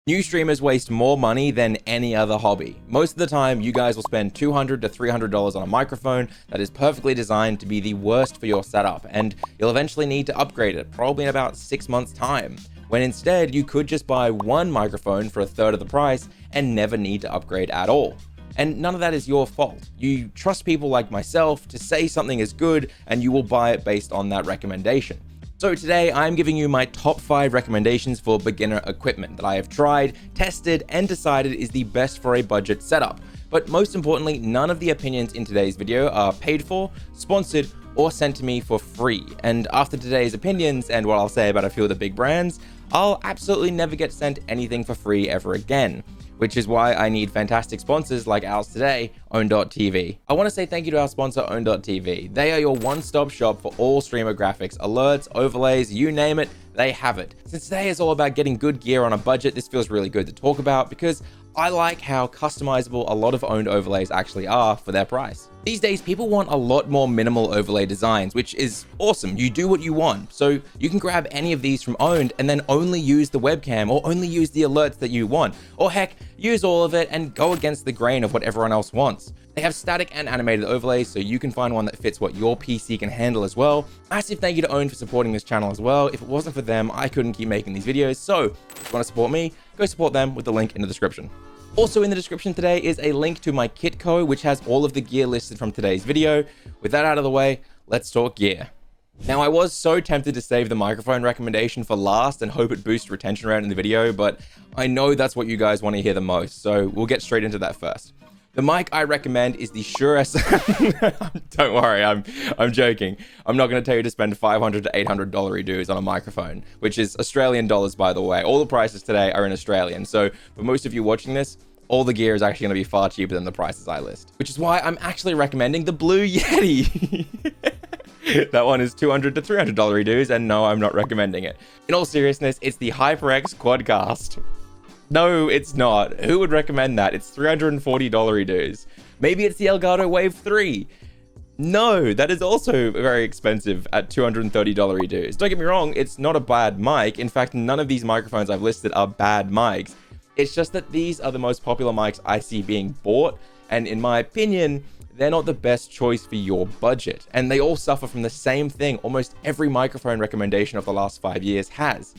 New streamers waste more money than any other hobby. Most of the time, you guys will spend $200 to $300 on a microphone that is perfectly designed to be the worst for your setup, and you'll eventually need to upgrade it, probably in about 6 months' time. When instead, you could just buy one microphone for a third of the price and never need to upgrade at all. And none of that is your fault. You trust people like myself to say something is good, and you will buy it based on that recommendation. So today I'm giving you my top 5 recommendations for beginner equipment that I have tried, tested, and decided is the best for a budget setup. But most importantly, none of the opinions in today's video are paid for, sponsored, or sent to me for free. And after today's opinions and what I'll say about a few of the big brands, I'll absolutely never get sent anything for free ever again. Which is why I need fantastic sponsors like ours today, Own.tv. I want to say thank you to our sponsor, Own.tv. They are your one-stop shop for all streamer graphics, alerts, overlays, you name it, they have it. Since today is all about getting good gear on a budget, this feels really good to talk about because I like how customizable a lot of Owned overlays actually are for their price. These days, people want a lot more minimal overlay designs, which is awesome. You do what you want. So you can grab any of these from Owned and then only use the webcam or only use the alerts that you want. Or heck, use all of it and go against the grain of what everyone else wants. They have static and animated overlays, so you can find one that fits what your PC can handle as well. Massive thank you to Own for supporting this channel as well. If it wasn't for them, I couldn't keep making these videos. So if you want to support me, go support them with the link in the description. Also in the description today is a link to my Kitco, which has all of the gear listed from today's video. With that out of the way, let's talk gear. Now, I was so tempted to save the microphone recommendation for last and hope it boosts retention rate in the video, but I know that's what you guys want to hear the most, so we'll get straight into that first. The mic I recommend is the Shure S. Don't worry, I'm joking. I'm not going to tell you to spend $500 to $800 dues on a microphone, which is Australian dollars, by the way. All the prices today are in Australian, so for most of you watching this, all the gear is actually going to be far cheaper than the prices I list, which is why I'm actually recommending the Blue Yeti. That one is $200 to $300 dues, and no, I'm not recommending it. In all seriousness, it's the HyperX Quadcast. No, it's not. Who would recommend that? It's $340 dues. Maybe it's the Elgato Wave 3. No, that is also very expensive at $230 dues. Don't get me wrong, it's not a bad mic. In fact, none of these microphones I've listed are bad mics. It's just that these are the most popular mics I see being bought, and in my opinion, they're not the best choice for your budget. And they all suffer from the same thing almost every microphone recommendation of the last 5 years has.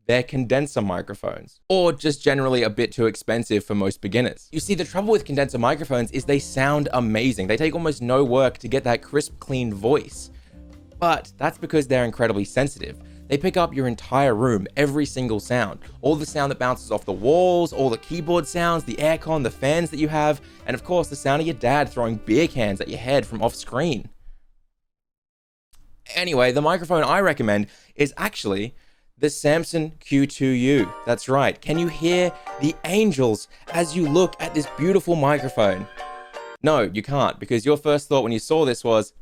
They're condenser microphones, or just generally a bit too expensive for most beginners. You see, the trouble with condenser microphones is they sound amazing. They take almost no work to get that crisp, clean voice. But that's because they're incredibly sensitive. They pick up your entire room, every single sound, all the sound that bounces off the walls, all the keyboard sounds, the aircon, the fans that you have, and of course the sound of your dad throwing beer cans at your head from off screen. Anyway, the microphone I recommend is actually the Samson Q2U. That's right. Can you hear the angels as you look at this beautiful microphone? No, you can't, because your first thought when you saw this was,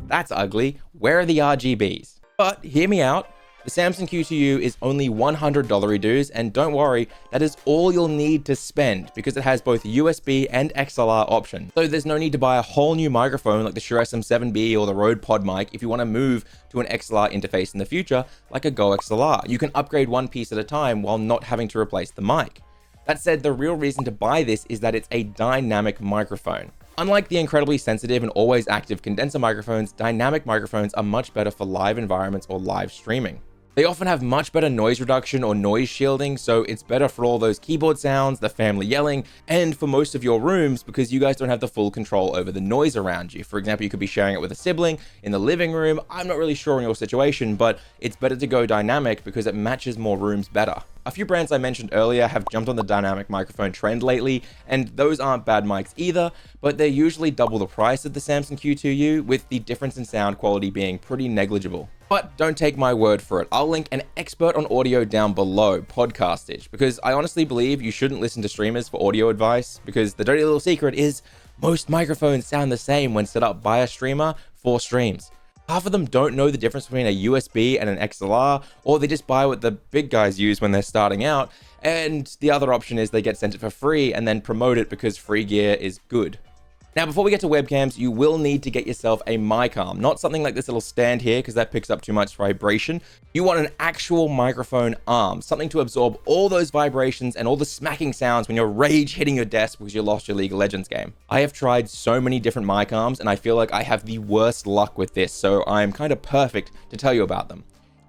that's ugly. Where are the RGBs? But hear me out. The Samson Q2U is only $100 dues, and don't worry, that is all you'll need to spend because it has both USB and XLR options. So there's no need to buy a whole new microphone like the Shure SM7B or the Rode PodMic if you want to move to an XLR interface in the future, like a Go XLR. You can upgrade one piece at a time while not having to replace the mic. That said, the real reason to buy this is that it's a dynamic microphone. Unlike the incredibly sensitive and always active condenser microphones, dynamic microphones are much better for live environments or live streaming. They often have much better noise reduction or noise shielding, so it's better for all those keyboard sounds, the family yelling, and for most of your rooms because you guys don't have the full control over the noise around you. For example, you could be sharing it with a sibling in the living room. I'm not really sure in your situation, but it's better to go dynamic because it matches more rooms better. A few brands I mentioned earlier have jumped on the dynamic microphone trend lately, and those aren't bad mics either, but they're usually double the price of the Samson Q2U, with the difference in sound quality being pretty negligible. But don't take my word for it. I'll link an expert on audio down below, Podcastage, because I honestly believe you shouldn't listen to streamers for audio advice, because the dirty little secret is most microphones sound the same when set up by a streamer for streams. Half of them don't know the difference between a USB and an XLR, or they just buy what the big guys use when they're starting out, and the other option is they get sent it for free and then promote it because free gear is good. Now, before we get to webcams, you will need to get yourself a mic arm, not something like this little stand here because that picks up too much vibration. You want an actual microphone arm, something to absorb all those vibrations and all the smacking sounds when you're rage hitting your desk because you lost your League of Legends game. I have tried so many different mic arms and I feel like I have the worst luck with this, so I'm kind of perfect to tell you about them.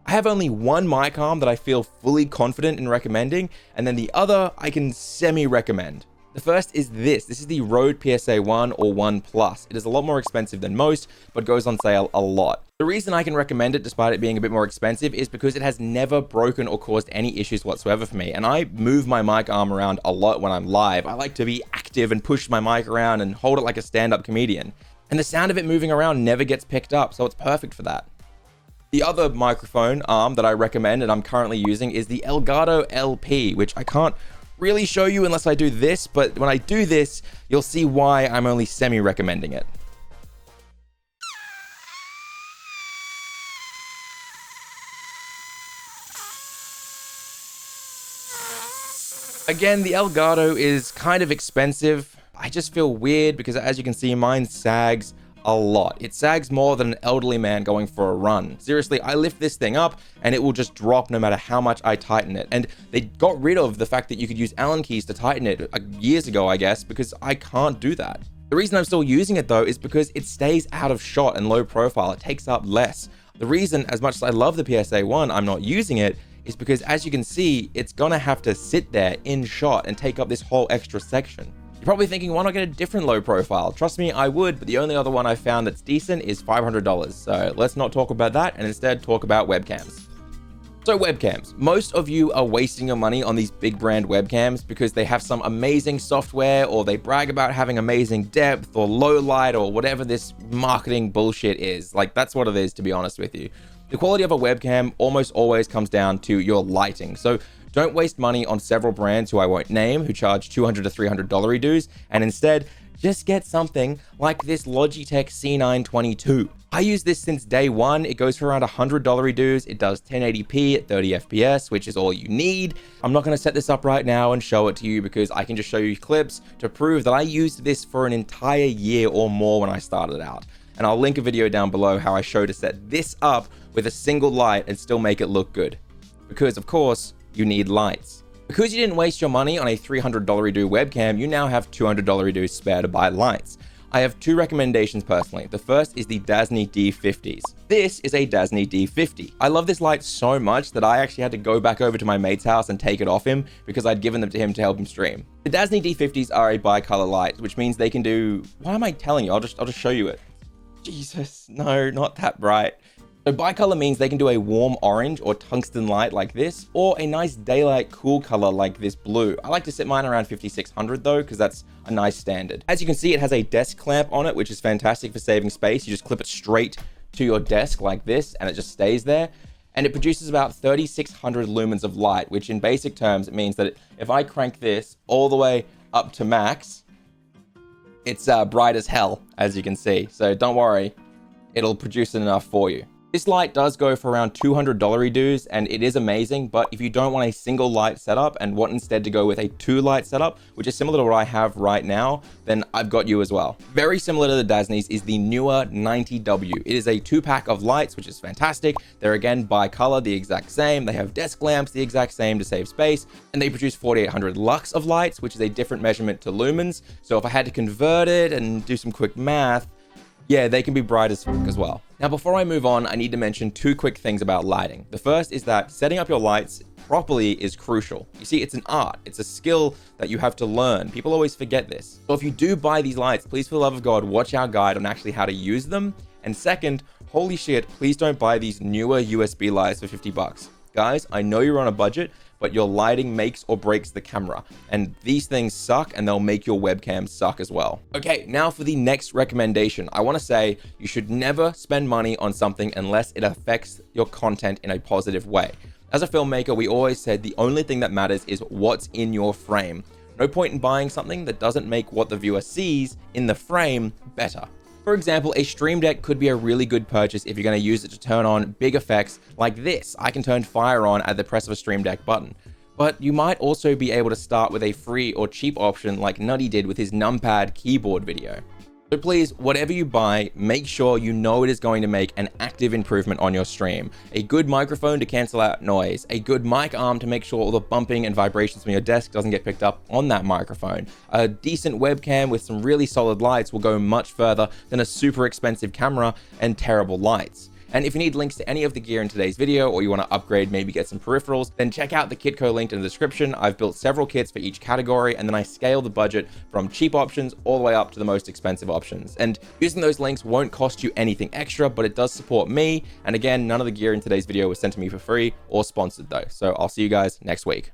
I have only one mic arm that I feel fully confident in recommending, and then the other I can semi-recommend. The first is this. This is the Rode PSA 1 or 1 Plus. It is a lot more expensive than most, but goes on sale a lot. The reason I can recommend it despite it being a bit more expensive is because it has never broken or caused any issues whatsoever for me. And I move my mic arm around a lot when I'm live. I like to be active and push my mic around and hold it like a stand-up comedian. And the sound of it moving around never gets picked up, so it's perfect for that. The other microphone arm that I recommend and I'm currently using is the Elgato LP, which I can't really show you unless I do this, but when I do this, you'll see why I'm only semi-recommending it. Again, the Elgato is kind of expensive. I just feel weird because as you can see, mine sags a lot. It sags more than an elderly man going for a run. Seriously, I lift this thing up and it will just drop no matter how much I tighten it. And they got rid of the fact that you could use Allen keys to tighten it years ago, I guess, because I can't do that. The reason I'm still using it though is because it stays out of shot and low profile. It takes up less. The reason, as much as I love the PSA 1, I'm not using it is because as you can see, it's gonna have to sit there in shot and take up this whole extra section. You're probably thinking, why not get a different low profile? Trust me, I would, but the only other one I found that's decent is $500. So let's not talk about that and instead talk about webcams. So webcams, most of you are wasting your money on these big brand webcams because they have some amazing software or they brag about having amazing depth or low light or whatever this marketing bullshit is. Like that's what it is, to be honest with you. The quality of a webcam almost always comes down to your lighting. So don't waste money on several brands who I won't name, who charge $200 to $300 dues, and instead, just get something like this Logitech C922. I use this since day one. It goes for around $100 dues. It does 1080p at 30 FPS, which is all you need. I'm not gonna set this up right now and show it to you because I can just show you clips to prove that I used this for an entire year or more when I started out. And I'll link a video down below how I show to set this up with a single light and still make it look good. Because of course, you need lights. Because you didn't waste your money on a $300 redo webcam, you now have $200 redo spare to buy lights. I have two recommendations personally. The first is the Dazzne D50s. This is a Dazzne D50. I love this light so much that I actually had to go back over to my mate's house and take it off him because I'd given them to him to help him stream. The Dazzne D50s are a bicolor light, which means they can do, why am I telling you? I'll just show you it. Jesus, no, not that bright. So bicolor means they can do a warm orange or tungsten light like this, or a nice daylight cool color like this blue. I like to set mine around 5600 though, because that's a nice standard. As you can see, it has a desk clamp on it, which is fantastic for saving space. You just clip it straight to your desk like this, and it just stays there. And it produces about 3600 lumens of light, which in basic terms, it means that if I crank this all the way up to max, it's bright as hell, as you can see. So don't worry, it'll produce enough for you. This light does go for around $200 dues, and it is amazing, but if you don't want a single light setup and want instead to go with a 2-light setup, which is similar to what I have right now, then I've got you as well. Very similar to the Dazzne's is the newer 90W. It is a 2-pack of lights, which is fantastic. They're again bicolor, the exact same. They have desk lamps, the exact same to save space, and they produce 4800 lux of lights, which is a different measurement to lumens. So if I had to convert it and do some quick math, yeah, they can be bright as fuck as well. Now, before I move on, I need to mention two quick things about lighting. The first is that setting up your lights properly is crucial. You see, it's an art. It's a skill that you have to learn. People always forget this. So if you do buy these lights, please, for the love of God, watch our guide on actually how to use them. And second, holy shit, please don't buy these newer USB lights for 50 bucks. Guys, I know you're on a budget, but your lighting makes or breaks the camera. And these things suck, and they'll make your webcam suck as well. Okay, now for the next recommendation. I wanna say you should never spend money on something unless it affects your content in a positive way. As a filmmaker, we always said the only thing that matters is what's in your frame. No point in buying something that doesn't make what the viewer sees in the frame better. For example, a Stream Deck could be a really good purchase if you're going to use it to turn on big effects like this. I can turn fire on at the press of a Stream Deck button. But you might also be able to start with a free or cheap option like Nutty did with his numpad keyboard video. So please, whatever you buy, make sure you know it is going to make an active improvement on your stream. A good microphone to cancel out noise, a good mic arm to make sure all the bumping and vibrations from your desk doesn't get picked up on that microphone. A decent webcam with some really solid lights will go much further than a super expensive camera and terrible lights. And if you need links to any of the gear in today's video, or you want to upgrade, maybe get some peripherals, then check out the Kitco linked in the description. I've built several kits for each category, and then I scale the budget from cheap options all the way up to the most expensive options. And using those links won't cost you anything extra, but it does support me. And again, none of the gear in today's video was sent to me for free or sponsored though. So I'll see you guys next week.